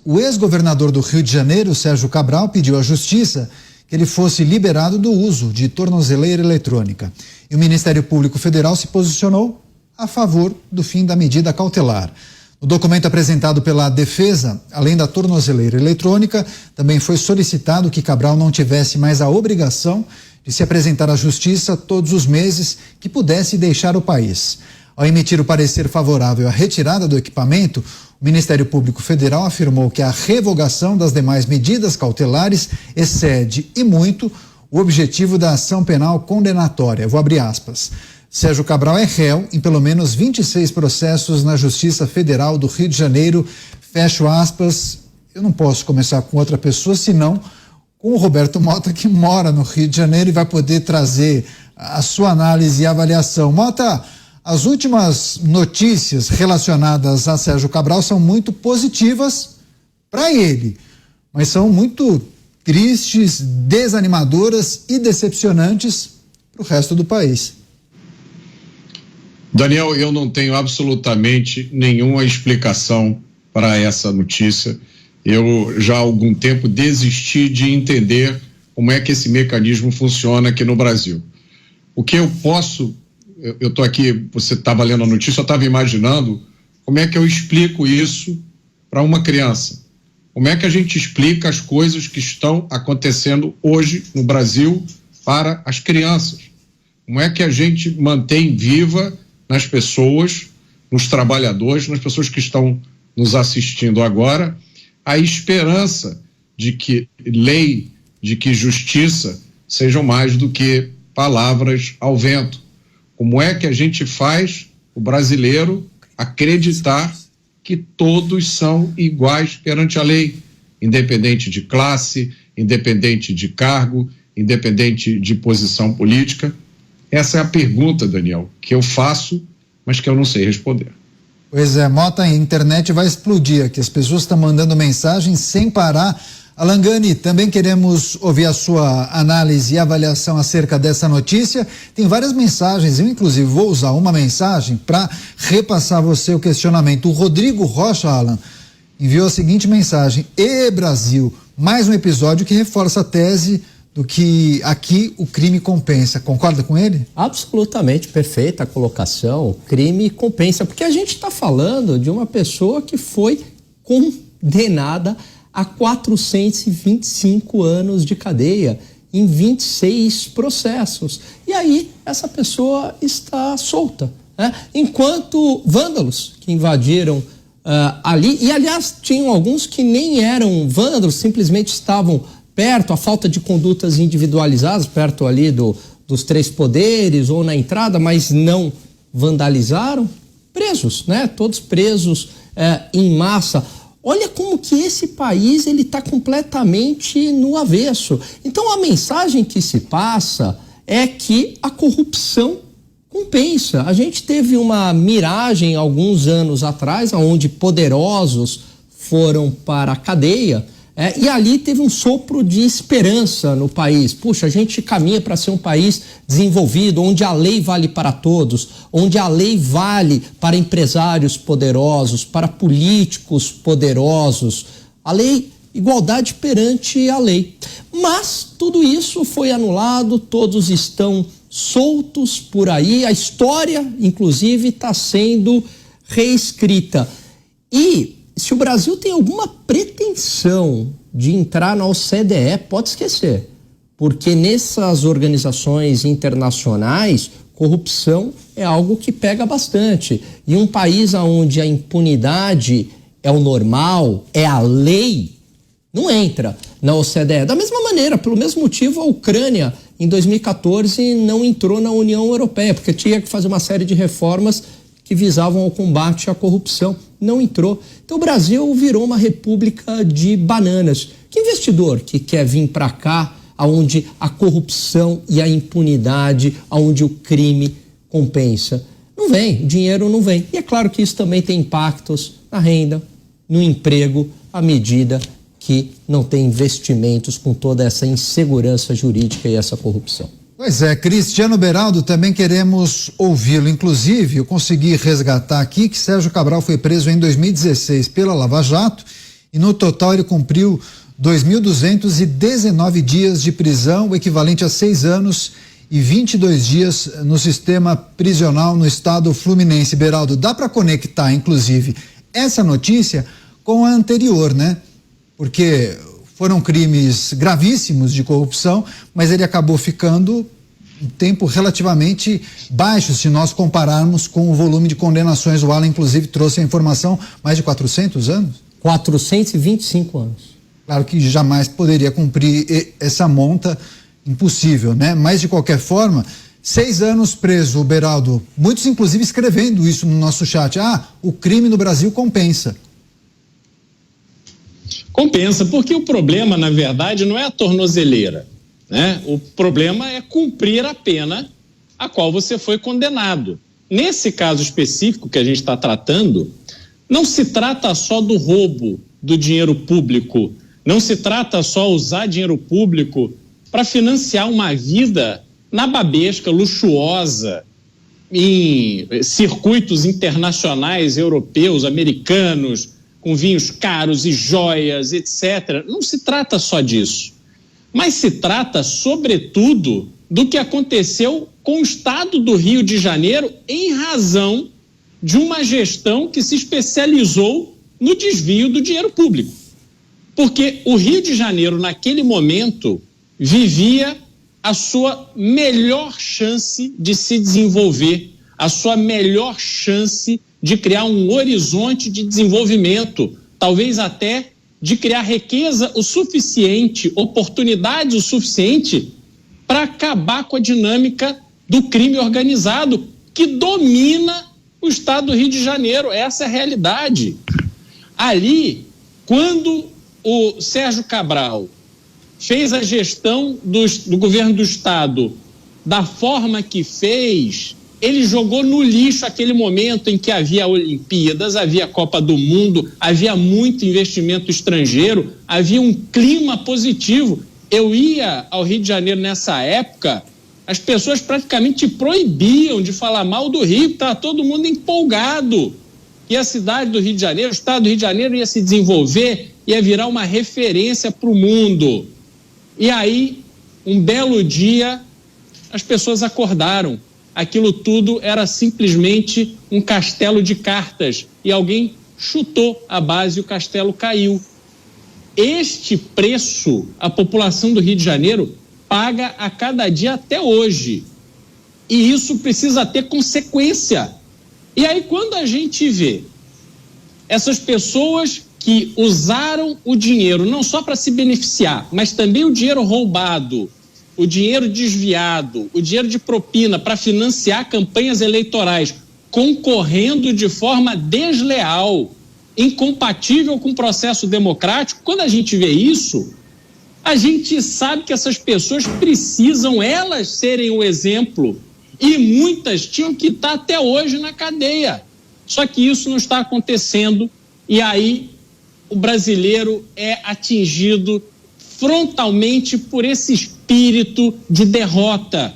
o ex-governador do Rio de Janeiro, Sérgio Cabral, pediu à Justiça que ele fosse liberado do uso de tornozeleira eletrônica. E o Ministério Público Federal se posicionou a favor do fim da medida cautelar. No documento apresentado pela defesa, além da tornozeleira eletrônica, também foi solicitado que Cabral não tivesse mais a obrigação de se apresentar à Justiça todos os meses que pudesse deixar o país. Ao emitir o parecer favorável à retirada do equipamento, o Ministério Público Federal afirmou que a revogação das demais medidas cautelares excede e muito o objetivo da ação penal condenatória. Vou abrir aspas. Sérgio Cabral é réu em pelo menos 26 processos na Justiça Federal do Rio de Janeiro. Fecho aspas. Eu não posso começar com outra pessoa, senão com o Roberto Mota, que mora no Rio de Janeiro e vai poder trazer a sua análise e avaliação. Mota, as últimas notícias relacionadas a Sérgio Cabral são muito positivas para ele, mas são muito tristes, desanimadoras e decepcionantes para o resto do país. Daniel, eu não tenho absolutamente nenhuma explicação para essa notícia. Eu já há algum tempo desisti de entender como é que esse mecanismo funciona aqui no Brasil. O que eu posso, eu estou aqui, você estava lendo a notícia, eu estava imaginando como é que eu explico isso para uma criança. Como é que a gente explica as coisas que estão acontecendo hoje no Brasil para as crianças? Como é que a gente mantém viva nas pessoas, nos trabalhadores, nas pessoas que estão nos assistindo agora, a esperança de que lei, de que justiça sejam mais do que palavras ao vento? Como é que a gente faz o brasileiro acreditar que todos são iguais perante a lei, independente de classe, independente de cargo, independente de posição política? Essa é a pergunta, Daniel, que eu faço, mas que eu não sei responder. Pois é, Mota, a internet vai explodir aqui, as pessoas estão mandando mensagens sem parar. Alan Gani, também queremos ouvir a sua análise e avaliação acerca dessa notícia. Tem várias mensagens, eu inclusive vou usar uma mensagem para repassar a você o questionamento. O Rodrigo Rocha, Alan, enviou a seguinte mensagem: Brasil, mais um episódio que reforça a tese do que aqui o crime compensa. Concorda com ele? Absolutamente, perfeita a colocação. O crime compensa, porque a gente está falando de uma pessoa que foi condenada a 425 anos de cadeia em 26 processos. E aí essa pessoa está solta, né? Enquanto vândalos que invadiram ali, e aliás tinham alguns que nem eram vândalos, simplesmente estavam perto, a falta de condutas individualizadas, perto ali dos três poderes ou na entrada, mas não vandalizaram, presos, né? Todos presos em massa. Olha como que esse país ele está completamente no avesso. Então a mensagem que se passa é que a corrupção compensa. A gente teve uma miragem alguns anos atrás, onde poderosos foram para a cadeia, e ali teve um sopro de esperança no país. Puxa, a gente caminha para ser um país desenvolvido, onde a lei vale para todos, onde a lei vale para empresários poderosos, para políticos poderosos. A lei, igualdade perante a lei. Mas tudo isso foi anulado, todos estão soltos por aí, a história, inclusive, está sendo reescrita. E se o Brasil tem alguma pretensão de entrar na OCDE, pode esquecer, porque nessas organizações internacionais, corrupção é algo que pega bastante. E um país onde a impunidade é o normal, é a lei, não entra na OCDE. Da mesma maneira, pelo mesmo motivo, a Ucrânia, em 2014, não entrou na União Europeia, porque tinha que fazer uma série de reformas que visavam ao combate à corrupção. Não entrou. Então o Brasil virou uma república de bananas. Que investidor que quer vir para cá, onde a corrupção e a impunidade, onde o crime compensa? Não vem, o dinheiro não vem. E é claro que isso também tem impactos na renda, no emprego, à medida que não tem investimentos com toda essa insegurança jurídica e essa corrupção. Pois é, Cristiano Beraldo, também queremos ouvi-lo. Inclusive, eu consegui resgatar aqui que Sérgio Cabral foi preso em 2016 pela Lava Jato e no total ele cumpriu 2.219 dias de prisão, o equivalente a 6 anos e 22 dias no sistema prisional no estado fluminense. Beraldo, dá para conectar, inclusive, essa notícia com a anterior, né? Porque foram crimes gravíssimos de corrupção, mas ele acabou ficando um tempo relativamente baixo, se nós compararmos com o volume de condenações. O Alan, inclusive, trouxe a informação, mais de 400 anos? 425 anos. Claro que jamais poderia cumprir essa monta, impossível, né? Mas, de qualquer forma, 6 anos preso, Beraldo. Muitos, inclusive, escrevendo isso no nosso chat. O crime no Brasil compensa. Compensa, porque o problema, na verdade, não é a tornozeleira, né? O problema é cumprir a pena a qual você foi condenado. Nesse caso específico que a gente está tratando, não se trata só do roubo do dinheiro público, não se trata só usar dinheiro público para financiar uma vida nababesca, luxuosa, em circuitos internacionais, europeus, americanos, com vinhos caros e joias, etc. Não se trata só disso, mas se trata, sobretudo, do que aconteceu com o estado do Rio de Janeiro em razão de uma gestão que se especializou no desvio do dinheiro público. Porque o Rio de Janeiro, naquele momento, vivia a sua melhor chance de se desenvolver, a sua melhor chance de criar um horizonte de desenvolvimento, talvez até de criar riqueza o suficiente, oportunidades o suficiente para acabar com a dinâmica do crime organizado que domina o estado do Rio de Janeiro. Essa é a realidade. Ali, quando o Sérgio Cabral fez a gestão do governo do estado da forma que fez, ele jogou no lixo aquele momento em que havia Olimpíadas, havia Copa do Mundo, havia muito investimento estrangeiro, havia um clima positivo. Eu ia ao Rio de Janeiro nessa época, as pessoas praticamente proibiam de falar mal do Rio, estava todo mundo empolgado. E a cidade do Rio de Janeiro, o estado do Rio de Janeiro ia se desenvolver, ia virar uma referência para o mundo. E aí, um belo dia, as pessoas acordaram. Aquilo tudo era simplesmente um castelo de cartas e alguém chutou a base e o castelo caiu. Este preço a população do Rio de Janeiro paga a cada dia até hoje. E isso precisa ter consequência. E aí, quando a gente vê essas pessoas que usaram o dinheiro não só para se beneficiar, mas também o dinheiro roubado, o dinheiro desviado, o dinheiro de propina para financiar campanhas eleitorais, concorrendo de forma desleal, incompatível com o processo democrático, quando a gente vê isso, a gente sabe que essas pessoas precisam elas serem o exemplo e muitas tinham que estar até hoje na cadeia. Só que isso não está acontecendo e aí o brasileiro é atingido frontalmente por esse espírito de derrota,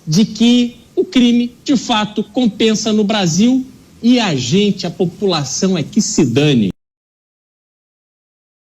de que o crime, de fato, compensa no Brasil e a gente, a população, é que se dane.